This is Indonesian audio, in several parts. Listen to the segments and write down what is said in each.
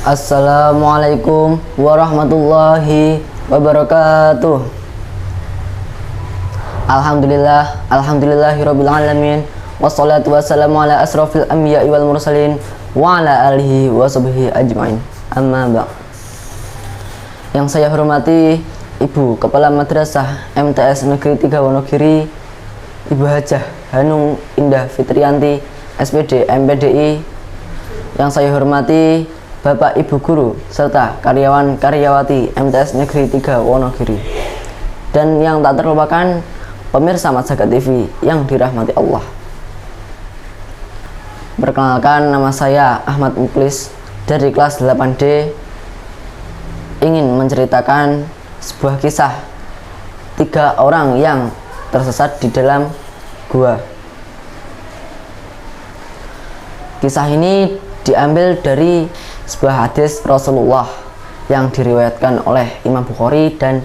Assalamualaikum warahmatullahi wabarakatuh. Alhamdulillahirabbil alamin. Wassalatu wassalamu ala asrofil anbiya'i wal mursalin wa ala alihi wa sahbihi ajmain. Amma ba'd. Yang saya hormati Ibu Kepala Madrasah MTS Negeri 3 Wonogiri, Ibu Hajah Hanung Indah Fitrianti, SPD MPDI. Yang saya hormati Bapak Ibu Guru serta karyawan karyawati MTS Negeri 3 Wonogiri. Dan yang tak terlupakan pemirsa Majagat TV yang dirahmati Allah. Perkenalkan, nama saya Ahmad Muklis dari kelas 8D, ingin menceritakan sebuah kisah 3 orang yang tersesat di dalam gua. Kisah ini diambil dari sebuah hadis Rasulullah yang diriwayatkan oleh Imam Bukhari dan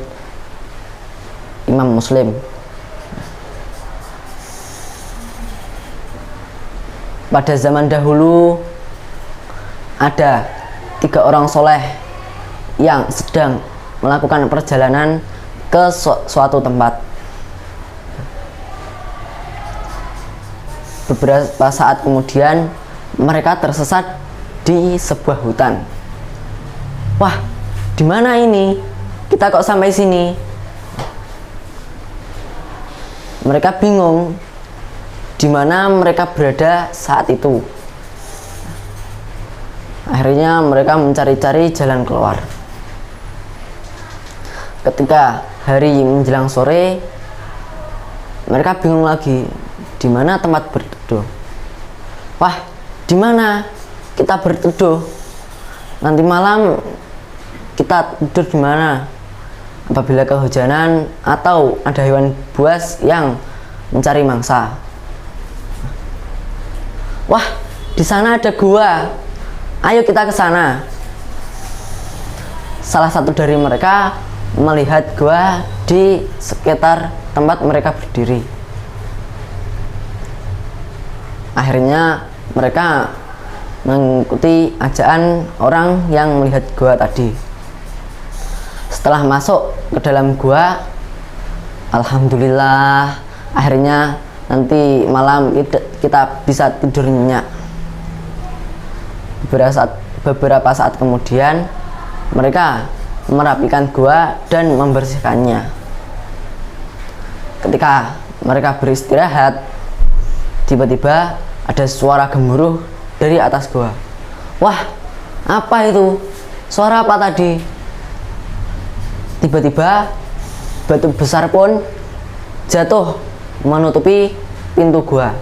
Imam Muslim. Pada zaman dahulu ada 3 orang soleh yang sedang melakukan perjalanan ke suatu tempat. Beberapa saat kemudian mereka tersesat di sebuah hutan. Wah, di mana ini? Kita kok sampai sini? Mereka bingung di mana mereka berada saat itu. Akhirnya mereka mencari-cari jalan keluar. Ketika hari menjelang sore, mereka bingung lagi, di mana tempat berteduh. Wah, di mana kita berteduh? Nanti malam kita tidur di mana? Apabila kehujanan atau ada hewan buas yang mencari mangsa. Wah, di sana ada gua. Ayo kita ke sana. Salah satu dari mereka melihat gua di sekitar tempat mereka berdiri. Akhirnya mereka mengikuti ajakan orang yang melihat gua tadi. Setelah masuk ke dalam gua, alhamdulillah, akhirnya nanti malam kita bisa tidur nyenyak. Beberapa saat kemudian mereka merapikan gua dan membersihkannya. Ketika mereka beristirahat, tiba-tiba ada suara gemuruh dari atas gua. Wah, apa itu? Suara apa tadi? Tiba-tiba batu besar pun jatuh menutupi pintu gua.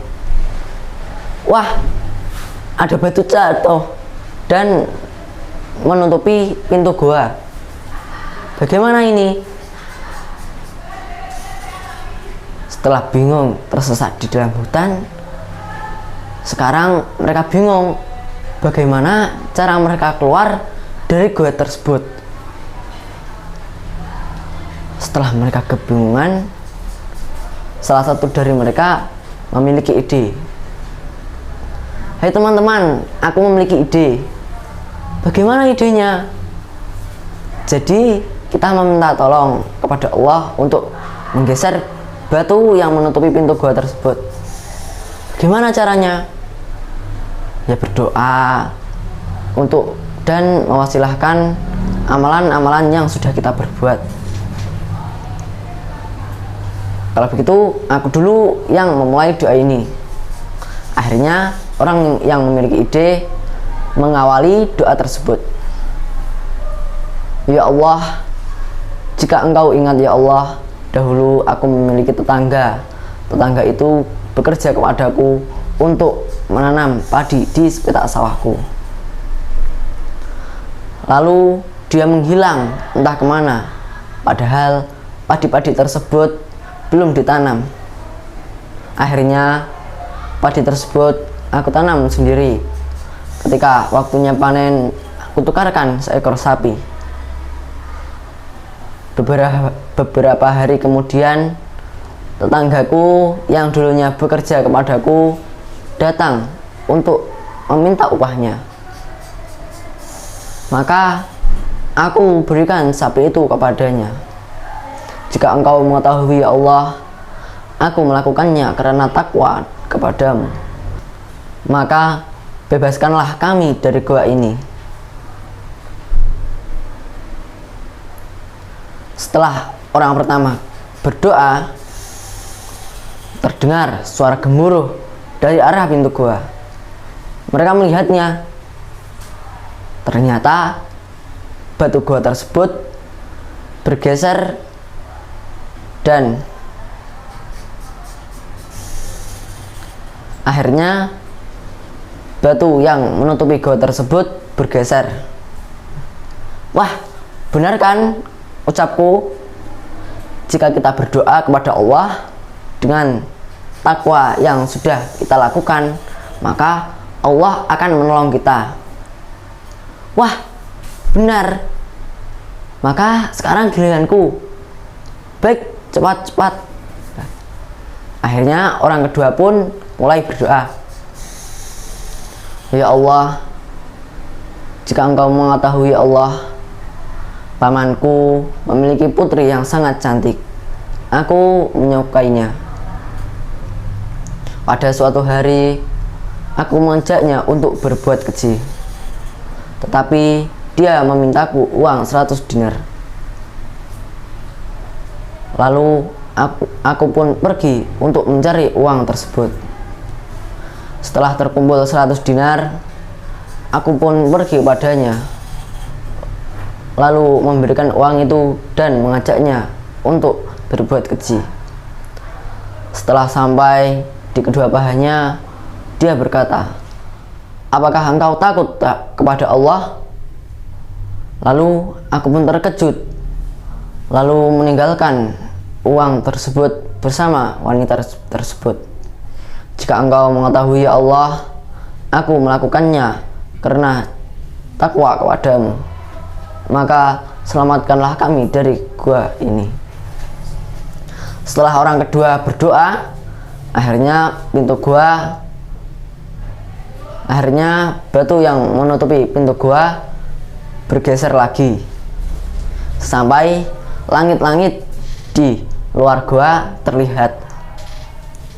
Wah, ada batu jatuh dan menutupi pintu gua. Bagaimana ini? Setelah bingung tersesat di dalam hutan, sekarang mereka bingung bagaimana cara mereka keluar dari gua tersebut. Setelah mereka kebingungan, salah satu dari mereka memiliki ide. Hai teman-teman, aku memiliki ide. Bagaimana idenya? Jadi kita meminta tolong kepada Allah untuk menggeser batu yang menutupi pintu gua tersebut. Gimana caranya? Ya berdoa untuk dan mewasilahkan amalan-amalan yang sudah kita berbuat. Kalau begitu, aku dulu yang memulai doa ini. Akhirnya orang yang memiliki ide mengawali doa tersebut. Ya Allah, jika Engkau ingat ya Allah, dahulu aku memiliki tetangga. Tetangga itu bekerja kepadaku untuk menanam padi di sepetak sawahku. Lalu dia menghilang entah kemana, padahal padi-padi tersebut belum ditanam. Akhirnya padi tersebut aku tanam sendiri. Ketika waktunya panen, aku tukarkan seekor sapi. Beberapa hari kemudian, tetanggaku yang dulunya bekerja kepadaku datang untuk meminta upahnya. maka aku berikan sapi itu kepadanya. Jika engkau mengetahui ya Allah, aku melakukannya karena takwa kepadamu, maka bebaskanlah kami dari gua ini. Setelah orang pertama berdoa, terdengar suara gemuruh dari arah pintu gua. Mereka melihatnya. Ternyata batu gua tersebut bergeser dan akhirnya batu yang menutupi gua tersebut bergeser. Wah, benar kan ucapku? Jika kita berdoa kepada Allah dengan takwa yang sudah kita lakukan, maka Allah akan menolong kita. Wah, benar. Maka sekarang giliranku. Baik, cepat. Akhirnya orang kedua pun mulai berdoa. Ya Allah, jika engkau mengetahui Allah, pamanku memiliki putri yang sangat cantik. Aku menyukainya. Pada suatu hari, aku mengajaknya untuk berbuat keji. Tetapi dia memintaku uang 100 dinar. Lalu aku pun pergi untuk mencari uang tersebut. Setelah terkumpul 100 dinar, aku pun pergi padanya, lalu memberikan uang itu dan mengajaknya untuk berbuat keji. Setelah sampai di kedua pahanya, dia berkata, "Apakah engkau takut tak kepada Allah?" Lalu aku pun terkejut, lalu meninggalkan uang tersebut bersama wanita tersebut. Jika engkau mengetahui ya Allah, aku melakukannya karena takwa kepadamu, maka selamatkanlah kami dari gua ini. Setelah orang kedua berdoa, akhirnya batu yang menutupi pintu gua bergeser lagi sampai langit-langit di luar gua terlihat,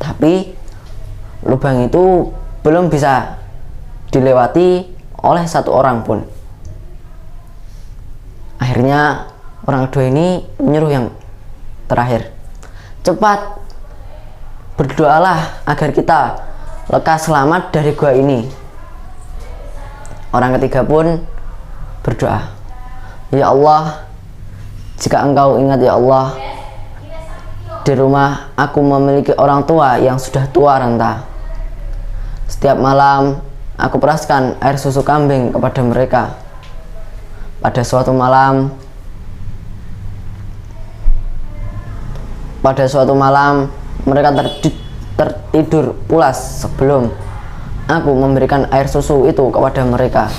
tapi lubang itu belum bisa dilewati oleh satu orang pun. Akhirnya orang kedua ini menyuruh yang terakhir, "Cepat berdoalah agar kita lekas selamat dari gua ini." Orang ketiga pun berdoa, "Ya Allah, jika engkau ingat ya Allah, di rumah aku memiliki orang tua yang sudah tua renta. Setiap malam aku peraskan air susu kambing kepada mereka. Pada suatu malam mereka tertidur pulas sebelum aku memberikan air susu itu kepada mereka.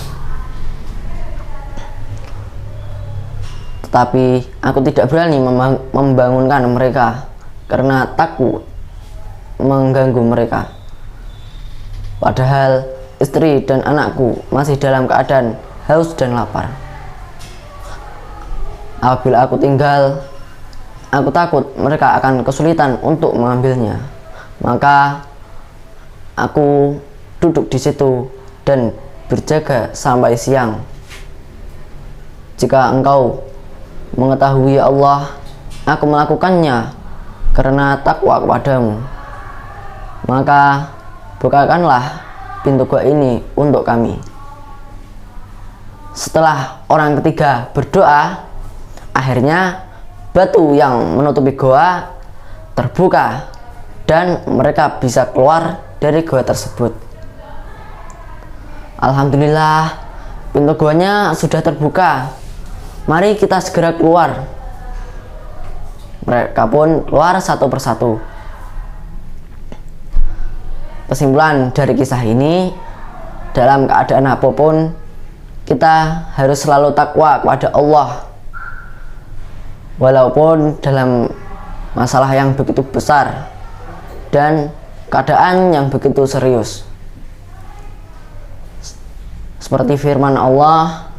Tetapi aku tidak berani membangunkan mereka karena takut mengganggu mereka. Padahal istri dan anakku masih dalam keadaan haus dan lapar. Apabila aku tinggal, aku takut mereka akan kesulitan untuk mengambilnya. Maka aku duduk di situ dan berjaga sampai siang. Jika engkau mengetahui ya Allah, aku melakukannya karena takwa kepadamu, maka bukakanlah pintu gua ini untuk kami." Setelah orang ketiga berdoa, akhirnya batu yang menutupi gua terbuka dan mereka bisa keluar dari gua tersebut. Alhamdulillah, pintu guanya sudah terbuka. Mari kita segera keluar. Mereka pun keluar satu persatu. Kesimpulan dari kisah ini, dalam keadaan apapun kita harus selalu takwa kepada Allah, walaupun dalam masalah yang begitu besar dan keadaan yang begitu serius. Seperti firman Allah,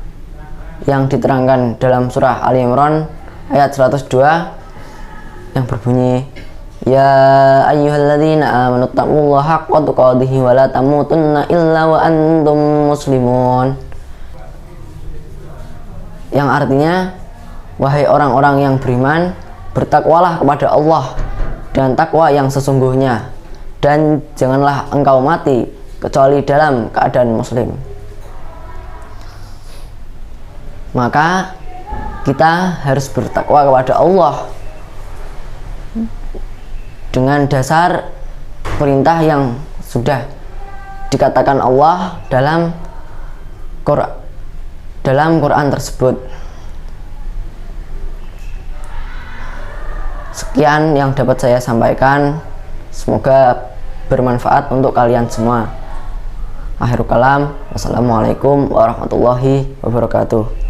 yang diterangkan dalam surah Ali Imran ayat 102 yang berbunyi, ya ayyuhalladzina amanu taqullaha haqqa tuqatih wa la tamutunna illa wa antum muslimun, yang artinya, wahai orang-orang yang beriman, bertakwalah kepada Allah dan takwa yang sesungguhnya, dan janganlah engkau mati kecuali dalam keadaan muslim. Maka kita harus bertakwa kepada Allah dengan dasar perintah yang sudah dikatakan Allah dalam Quran tersebut. Sekian yang dapat saya sampaikan, semoga bermanfaat untuk kalian semua. Akhirul kalam, wassalamualaikum warahmatullahi wabarakatuh.